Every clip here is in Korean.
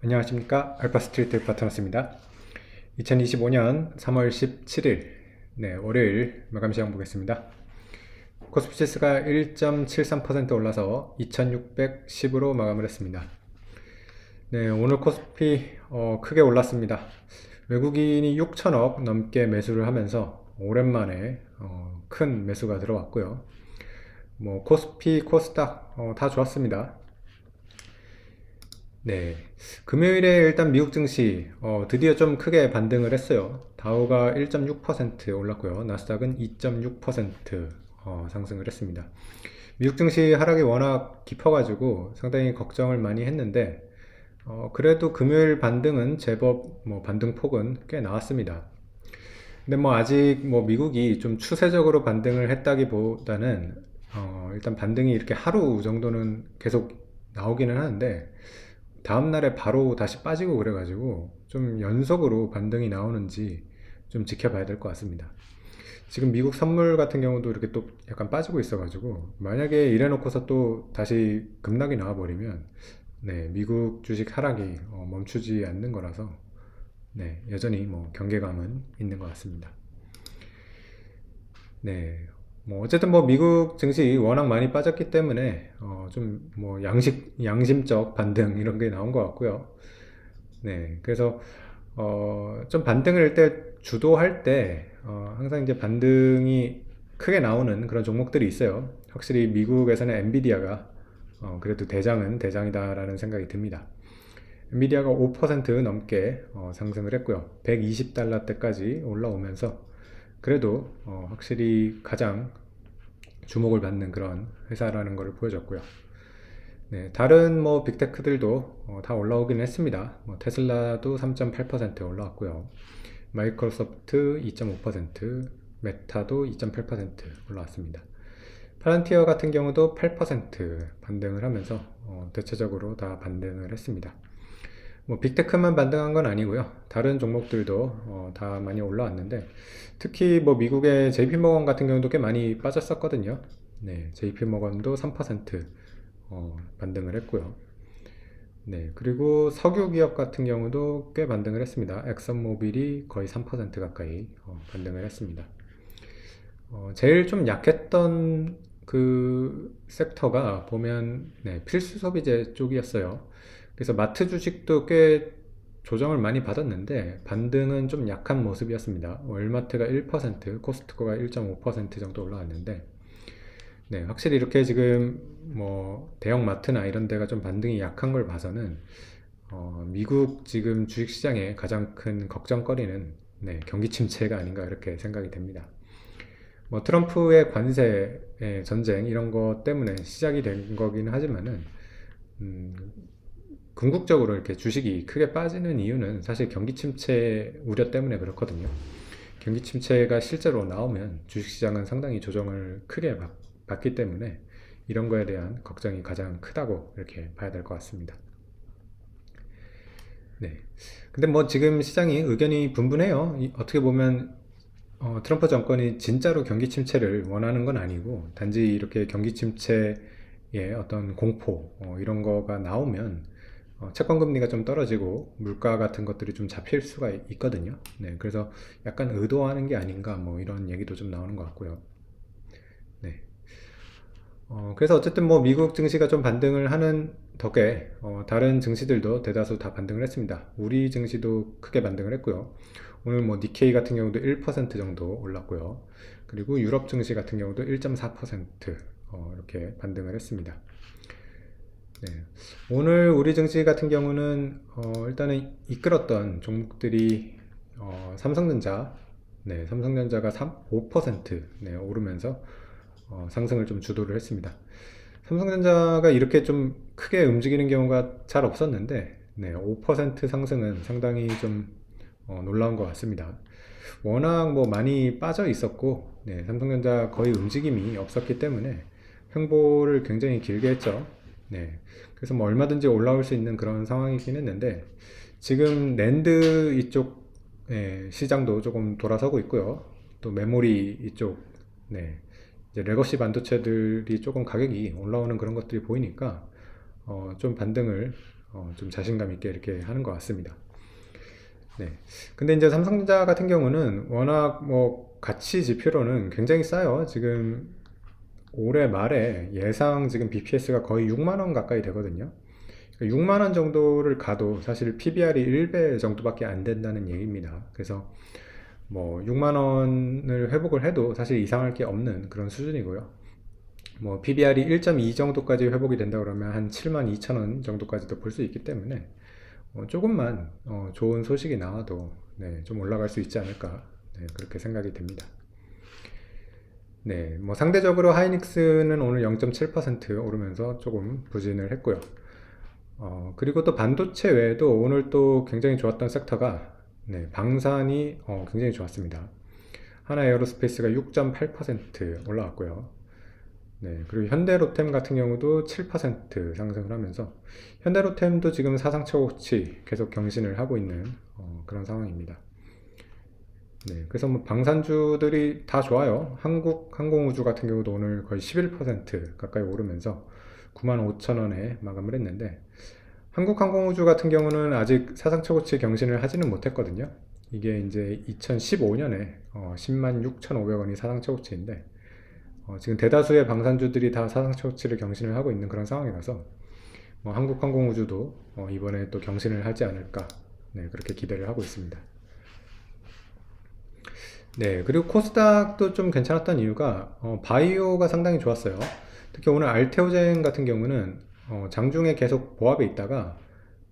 안녕하십니까. 알파스트리트 파트너스입니다. 2025년 3월 17일 월요일 마감 시장 보겠습니다. 코스피 지수가 1.73% 올라서 2610으로 마감을 했습니다. 오늘 코스피 크게 올랐습니다. 외국인이 6천억 넘게 매수를 하면서 오랜만에 큰 매수가 들어왔고요. 코스피, 코스닥 다 좋았습니다. 금요일에 일단 미국 증시 드디어 좀 크게 반등을 했어요. 다우가 1.6% 올랐고요. 나스닥은 2.6% 상승을 했습니다. 미국 증시 하락이 워낙 깊어가지고 상당히 걱정을 많이 했는데 그래도 금요일 반등은 제법 반등 폭은 꽤 나왔습니다. 근데 아직 미국이 좀 추세적으로 반등을 했다기보다는 일단 반등이 이렇게 하루 정도는 계속 나오기는 하는데 다음날에 바로 다시 빠지고 그래가지고 좀 연속으로 반등이 나오는지 좀 지켜봐야 될 것 같습니다. 지금 미국 선물 같은 경우도 이렇게 또 약간 빠지고 있어가지고 만약에 이래 놓고서 또 다시 급락이 나와버리면 미국 주식 하락이 멈추지 않는 거라서 여전히 경계감은 있는 것 같습니다. 어쨌든 미국 증시 워낙 많이 빠졌기 때문에 좀 양심적 반등 이런 게 나온 것 같고요. 그래서 좀 반등을 일때 주도할 때 항상 이제 반등이 크게 나오는 그런 종목들이 있어요. 확실히 미국에서는 엔비디아가 그래도 대장은 대장이다라는 생각이 듭니다. 엔비디아가 5% 넘게 상승을 했고요. 120달러대까지 올라오면서 그래도 확실히 가장 주목을 받는 그런 회사라는 것을 보여줬고요. 다른 빅테크들도 다 올라오긴 했습니다. 테슬라도 3.8% 올라왔고요. 마이크로소프트 2.5%, 메타도 2.8% 올라왔습니다. 파란티어 같은 경우도 8% 반등을 하면서 대체적으로 다 반등을 했습니다. 빅테크만 반등한 건 아니고요. 다른 종목들도 다 많이 올라왔는데 특히 미국의 JP모건 같은 경우도 꽤 많이 빠졌었거든요. JP모건도 3% 반등을 했고요. 그리고 석유 기업 같은 경우도 꽤 반등을 했습니다. 엑선모빌이 거의 3% 가까이 반등을 했습니다. 제일 좀 약했던 그 섹터가 보면 필수 소비재 쪽이었어요. 그래서 마트 주식도 꽤 조정을 많이 받았는데 반등은 좀 약한 모습이었습니다. 월마트가 1%, 코스트코가 1.5% 정도 올라왔는데 확실히 이렇게 지금 대형 마트나 이런 데가 좀 반등이 약한 걸 봐서는 미국 지금 주식시장의 가장 큰 걱정거리는 경기 침체가 아닌가 이렇게 생각이 됩니다. 트럼프의 관세 전쟁 이런 것 때문에 시작이 된 거긴 하지만은 궁극적으로 이렇게 주식이 크게 빠지는 이유는 사실 경기 침체 우려 때문에 그렇거든요. 경기 침체가 실제로 나오면 주식시장은 상당히 조정을 크게 받기 때문에 이런 거에 대한 걱정이 가장 크다고 이렇게 봐야 될 것 같습니다. 근데 지금 시장이 의견이 분분해요. 어떻게 보면 트럼프 정권이 진짜로 경기 침체를 원하는 건 아니고 단지 이렇게 경기 침체의 어떤 공포 이런 거가 나오면 채권 금리가 좀 떨어지고 물가 같은 것들이 좀 잡힐 수가 있거든요. 그래서 약간 의도하는 게 아닌가 이런 얘기도 좀 나오는 것 같고요. 그래서 어쨌든 미국 증시가 좀 반등을 하는 덕에 다른 증시들도 대다수 다 반등을 했습니다. 우리 증시도 크게 반등을 했고요. 오늘 니케이 같은 경우도 1% 정도 올랐고요. 그리고 유럽 증시 같은 경우도 1.4% 이렇게 반등을 했습니다. 오늘 우리 증시 같은 경우는 일단은 이끌었던 종목들이 삼성전자, 삼성전자가 5% 오르면서 상승을 좀 주도를 했습니다. 삼성전자가 이렇게 좀 크게 움직이는 경우가 잘 없었는데 5% 상승은 상당히 좀 놀라운 것 같습니다. 워낙 많이 빠져 있었고 삼성전자 거의 움직임이 없었기 때문에 횡보를 굉장히 길게 했죠. 그래서 얼마든지 올라올 수 있는 그런 상황이긴 했는데 지금 낸드 이쪽 시장도 조금 돌아서고 있고요. 또 메모리 이쪽 이제 레거시 반도체들이 조금 가격이 올라오는 그런 것들이 보이니까 좀 반등을 좀 자신감 있게 이렇게 하는 것 같습니다. 네. 근데 이제 삼성전자 같은 경우는 워낙 뭐 가치 지표로는 굉장히 싸요. 지금 올해 말에 예상 지금 BPS가 거의 6만 원 가까이 되거든요. 6만 원 정도를 가도 사실 PBR이 1배 정도밖에 안 된다는 얘기입니다. 그래서 뭐 6만 원을 회복을 해도 사실 이상할 게 없는 그런 수준이고요. 뭐 PBR이 1.2 정도까지 회복이 된다 그러면 한 7만 2천 원 정도까지도 볼 수 있기 때문에 조금만 좋은 소식이 나와도 네, 좀 올라갈 수 있지 않을까 네, 그렇게 생각이 됩니다. 네, 뭐 상대적으로 하이닉스는 오늘 0.7% 오르면서 조금 부진을 했고요. 그리고 또 반도체 외에도 오늘 또 굉장히 좋았던 섹터가 네, 방산이 굉장히 좋았습니다. 하나 에어로스페이스가 6.8% 올라왔고요. 네, 그리고 현대로템 같은 경우도 7% 상승을 하면서 현대로템도 지금 사상 최고치 계속 경신을 하고 있는 그런 상황입니다. 네, 그래서 뭐 방산주들이 다 좋아요. 한국항공우주 같은 경우도 오늘 거의 11% 가까이 오르면서 95,000원에 마감을 했는데 한국항공우주 같은 경우는 아직 사상 최고치 경신을 하지는 못했거든요. 이게 이제 2015년에 10만 6,500원이 사상 최고치인데 지금 대다수의 방산주들이 다 사상 최고치를 경신을 하고 있는 그런 상황이라서 한국항공우주도 이번에 또 경신을 하지 않을까 네, 그렇게 기대를 하고 있습니다. 네, 그리고 코스닥도 좀 괜찮았던 이유가 바이오가 상당히 좋았어요. 특히 오늘 알테오젠 같은 경우는 장중에 계속 보합에 있다가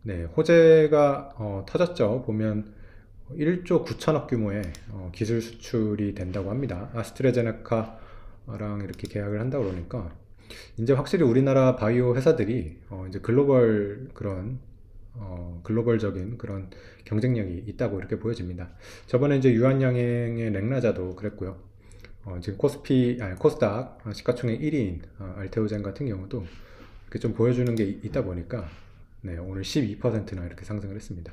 네, 호재가 터졌죠. 보면 1조 9천억 규모의 기술 수출이 된다고 합니다. 아스트라제네카랑 이렇게 계약을 한다고 그러니까 이제 확실히 우리나라 바이오 회사들이 이제 글로벌적인 그런 경쟁력이 있다고 이렇게 보여집니다. 저번에 이제 유한양행의 렉나자도 그랬고요. 지금 코스닥 시가총액 1위인 알테오젠 같은 경우도 이렇게 좀 보여주는 게 있다 보니까 네, 오늘 12%나 이렇게 상승을 했습니다.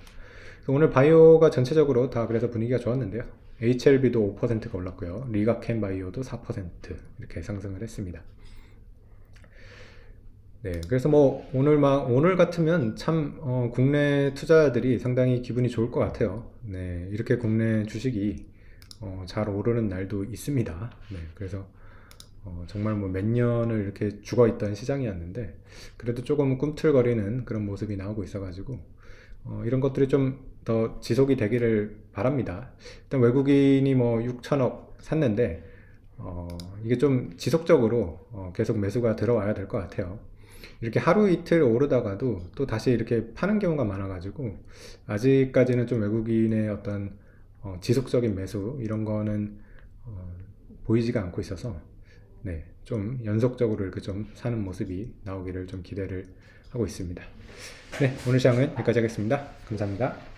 오늘 바이오가 전체적으로 다 그래서 분위기가 좋았는데요. HLB도 5%가 올랐고요. 리가켄 바이오도 4% 이렇게 상승을 했습니다. 네, 그래서 뭐 오늘 같으면 참 국내 투자자들이 상당히 기분이 좋을 것 같아요. 네, 이렇게 국내 주식이 잘 오르는 날도 있습니다. 네, 그래서 정말 뭐 몇 년을 이렇게 죽어 있던 시장이었는데 그래도 조금 꿈틀거리는 그런 모습이 나오고 있어가지고 이런 것들이 좀 더 지속이 되기를 바랍니다. 일단 외국인이 뭐 6천억 샀는데 이게 좀 지속적으로 계속 매수가 들어와야 될 것 같아요. 이렇게 하루 이틀 오르다가도 또 다시 이렇게 파는 경우가 많아가지고 아직까지는 좀 외국인의 어떤 지속적인 매수 이런 거는 보이지가 않고 있어서 네, 좀 연속적으로 이렇게 좀 사는 모습이 나오기를 좀 기대를 하고 있습니다. 네, 오늘 시장은 여기까지 하겠습니다. 감사합니다.